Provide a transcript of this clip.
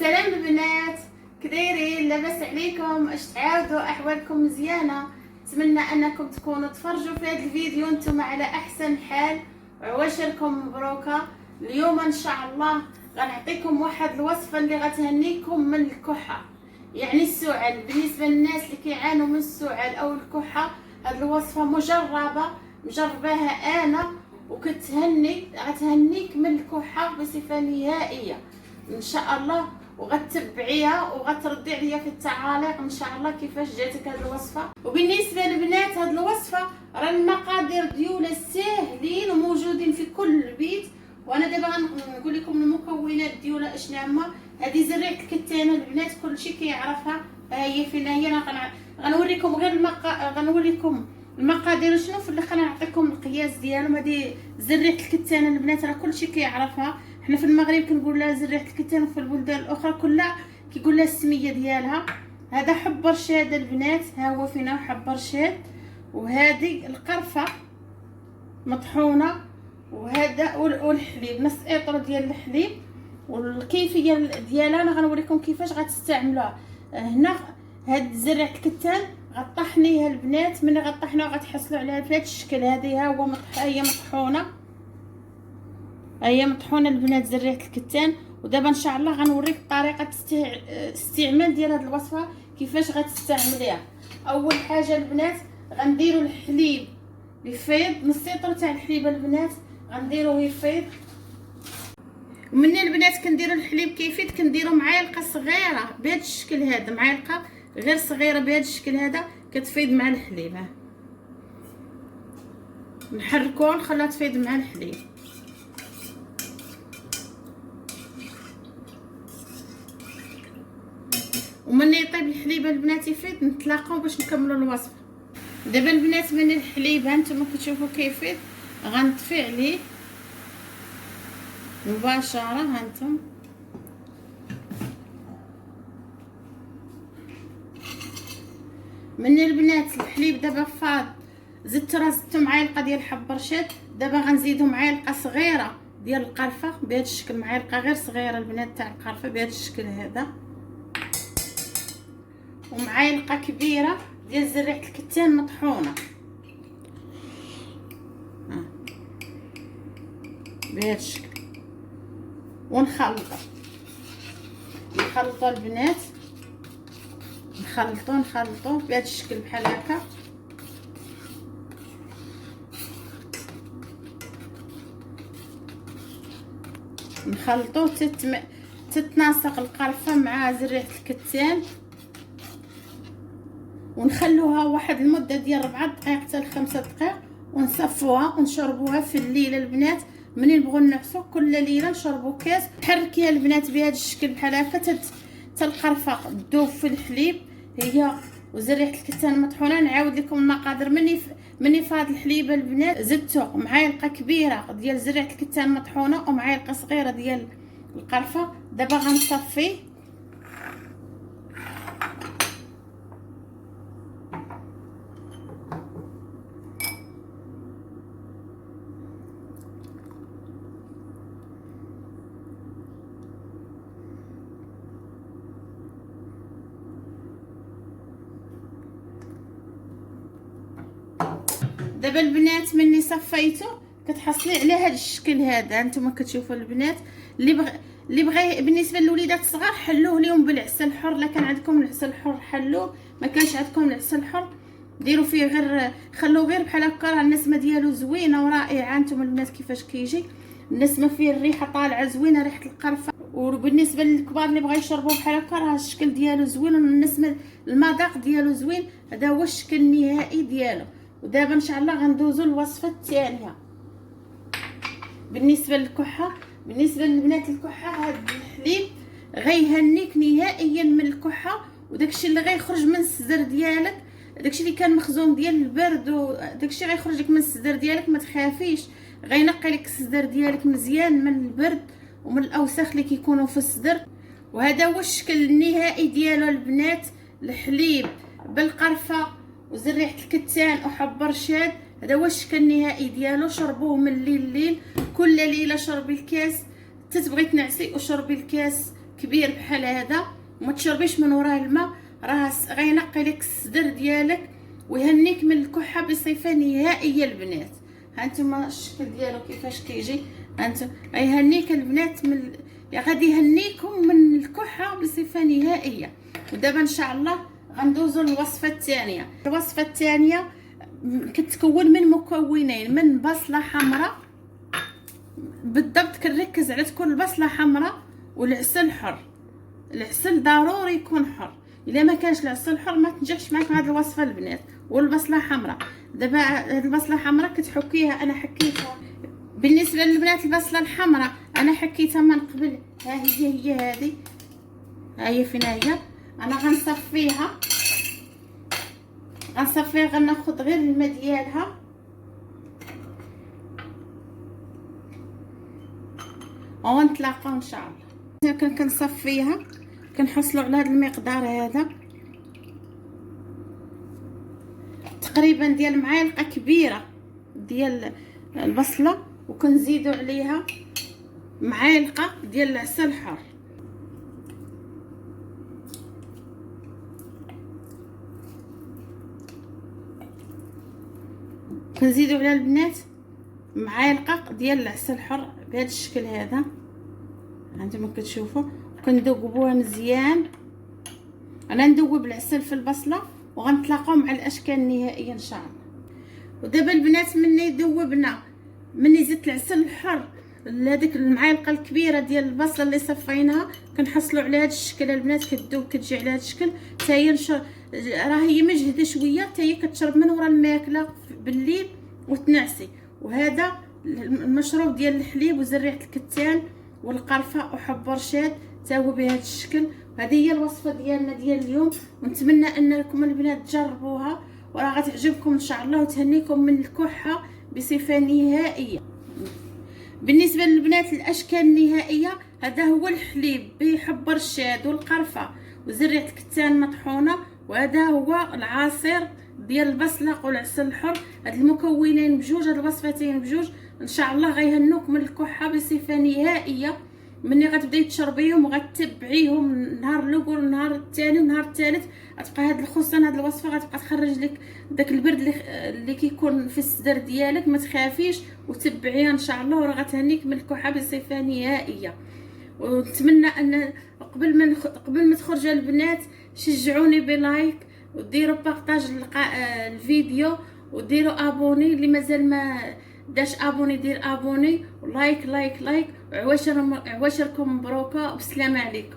السلام البنات، كدايرين؟ لاباس عليكم؟ اش تعاودوا؟ احوالكم مزيانه؟ نتمنى انكم تكونوا تفرجوا في هذا الفيديو انتم على احسن حال وعواشركم مبروكه. اليوم ان شاء الله غنعطيكم واحد الوصفه اللي غتهنيكم من الكحه، يعني السعال. بالنسبه للناس اللي كيعانوا من السعال او الكحه، هذه الوصفه مجرباها انا غتهنيك من الكحه بصفه نهائيه ان شاء الله، وغتتبعيها وغتردي عليا في التعاليق ان شاء الله كيفاش جاتك هذه الوصفه. وبالنسبه للبنات، هذه الوصفه راه المقادير ديالها ساهلين وموجودين في كل بيت، وانا دابا غنقول لكم المكونات ديالها اشنا هما. هذه زريعه الكتانه البنات، كلشي كيعرفها، ها هي فين هي. غنوريكم غير غنوريكم المقادير شنو في الاخر، نعطيكم القياس ديالهم. هذه زريعه الكتانه البنات راه كلشي كيعرفها، حنا في المغرب كنقول لها زريعه الكتان، وفي البلدان الاخرى كلها كيقول لها السميه ديالها. هذا حب رشاد البنات، ها هو فينا حب رشاد، وهذه القرفه مطحونه، وهذا والحليب نص اطر ديال الحليب. والكيفيه ديالها انا غنوريكم كيفاش غتستعملوها. هنا هاد زريعه الكتان غطحنيها البنات، ملي غطحناها غتحصلوا عليها بهذا الشكل. هذه هي مطحونه، هي مطحونه البنات زريعه الكتان. ودابا ان شاء الله غنوريك طريقه استعمال ديال هذه الوصفه كيفاش غتستعمليها. اول حاجه البنات غنديروا الحليب يفيض، نص لتر تاع الحليب البنات غنديروه يفيض. ومن البنات كنديروا الحليب كيفيض كنديروا معالقه صغيره بهذا الشكل هذا، معالقه غير صغيره بهذا الشكل هذا كتفيض مع الحليب. ها نحركوها نخليها تفيض مع الحليب. ومن يطيب الحليب البنات يفيض نتلاقاو باش نكملوا الوصفه. دابا البنات من الحليب هانتوما كتشوفوا كيفيض، غنطفي عليه مباشره. هانتم من البنات الحليب دابا فاض، زدت معالقه ديال حب رشاد. دابا غنزيدو معالقه صغيره ديال القرفه بهذا الشكل، معالقه غير صغيره البنات تاع القرفه بهذا الشكل هذا، ومعالقه كبيره ديال زريعه الكتان مطحونه بهذا الشكل. ونخلطوا البنات، نخلطوا بهذا الشكل بحال هكا. نخلطوا تتناسق القرفه مع زريعه الكتان، ونخلوها واحد المده ديال 4 دقائق حتى 5 دقائق، ونصفوها ونشربوها في الليل البنات. منين نبغوا نعسوا كل ليله نشربوا كاس. حركيها البنات بهذا الشكل بحال هكا حتى القرفه تذوب في الحليب هي وزريعه الكتان مطحونه. نعاود لكم المقادير. مني فاض الحليب البنات زدتو معالقه كبيره ديال زريعه الكتان مطحونه ومعالقه صغيره ديال القرفه. دابا غنصفيه دابا البنات مني صفيته كتحصلي على هذا الشكل هذا. انتما كتشوفوا البنات اللي بغى بالنسبه للوليدات الصغار حلوه لهم بالعسل الحر. الا كان عندكم العسل الحر حلوه، ما كانش عندكم العسل الحر ديروا فيه غير خلوه غير بحال هكا. النسمه ديالو زوينه ورائعه. انتما البنات كيفاش كيجي النسمه فيه، الريحه طالعه زوينه ريحه القرفه. وبالنسبه للكبار اللي بغا يشربوه بحال هكا راه الشكل ديالو زوين، والنسمه المذاق ديالو زوين. هذا هو الشكل النهائي ديالو. ودابا ان شاء الله غندوزو الوصفه الثانيه. بالنسبه للكحه، بالنسبه للبنات الكحه، هذا الحليب غيهنيك نهائيا من الكحه، وداكشي اللي غيخرج من الصدر ديالك، داكشي اللي كان مخزون ديال البرد وداكشي غيخرج لك من الصدر ديالك. ما تخافيش، غينقي لك الصدر ديالك مزيان من البرد ومن الاوساخ اللي كيكونوا في الصدر. وهذا هو الشكل النهائي ديالو البنات، الحليب بالقرفه وزريعه الكتان وحب رشاد. هذا هو الشكل النهائي ديالو. شربوه من الليل كل ليله شربي الكاس، تتبغي تنعسي وشربي الكاس كبير بحال هذا وما تشربيش من وراه الماء، راه غينقي لك الصدر ديالك ويهنيك من الكحه بصفه نهائيه البنات. ها انتم الشكل ديالو كيفاش كيجي، انت غيهنيك البنات من غادي يهنيكم من الكحه بصفه نهائيه. ودابا ان شاء الله غندوزو للوصفه الثانيه. الوصفه الثانيه كتكون من مكونين، من بصله حمراء بالضبط، كنركز على تكون البصله حمراء والعسل حر. العسل ضروري يكون حر، الا ما كانش العسل حر ما تنجحش معكم هذه الوصفه البنات. والبصله حمراء دابا هاد البصله حمراء كتحكيها، انا حكيتها بالنسبه للبنات. البصله الحمراء انا حكيتها من قبل، ها هي هذه، ها هي فين هي. انا غنصفيها غناخذ غير الماء ديالها ونتلاقاو ان شاء الله. كنصفيها كنحصلوا على هذا المقدار هذا تقريبا ديال معالقه كبيره ديال البصله، وكنزيدوا عليها معالقه ديال العسل الحر. كنزيدوا على البنات معالقه ديال العسل الحر بهذا الشكل هذا، هانتوما كتشوفوا. كندوبوها مزيان. انا ندوب العسل في البصله وغنتلاقاو مع الاشكال النهائيه ان شاء الله. ودابا البنات مني زدت العسل الحر لهذيك المعالقه الكبيره ديال البصله اللي صفيناها، كنحصلوا على هذا الشكل البنات. كتذوب كتجي على هذا الشكل حتى هي راه هي مجهده شويه، حتى هي كتشرب من ورا الماكله بالليل وتنعسي. وهذا المشروب ديال الحليب وزريعه الكتان والقرفه وحب رشاد تا هو بهذا الشكل. هذه هي الوصفه ديالنا ديال اليوم، ونتمنى انكم البنات تجربوها وراه غتعجبكم ان شاء الله وتهنيكم من الكحه بصفه نهائيه. بالنسبه للبنات الاشكال النهائيه، هذا هو الحليب بحب رشاد والقرفه وزريعه الكتان مطحونه، وهذا هو العصير ديال البصله والعسل الحر. هاد المكونين بجوج، هاد الوصفتين بجوج ان شاء الله غيهنوك من الكحه بصفه نهائيه. مني غتبداي تشربيهم وغتتبعيهم النهار الاول والنهار الثاني والنهار الثالث، غتبقى هاد الخصان هاد الوصفه غتبقى تخرج لك داك البرد اللي كيكون في الصدر ديالك. ما تخافيش وتبعيها ان شاء الله وراه غتهنيك من الكحه بصفه نهائيه. ونتمنى ان قبل ما تخرجوا البنات شجعوني بلايك وديروا بارطاج الفيديو وديروا ابوني اللي مازال ما داش ابوني دير ابوني ولايك لايك لايك. وعواشركم مبروكه وبسلامه عليكم.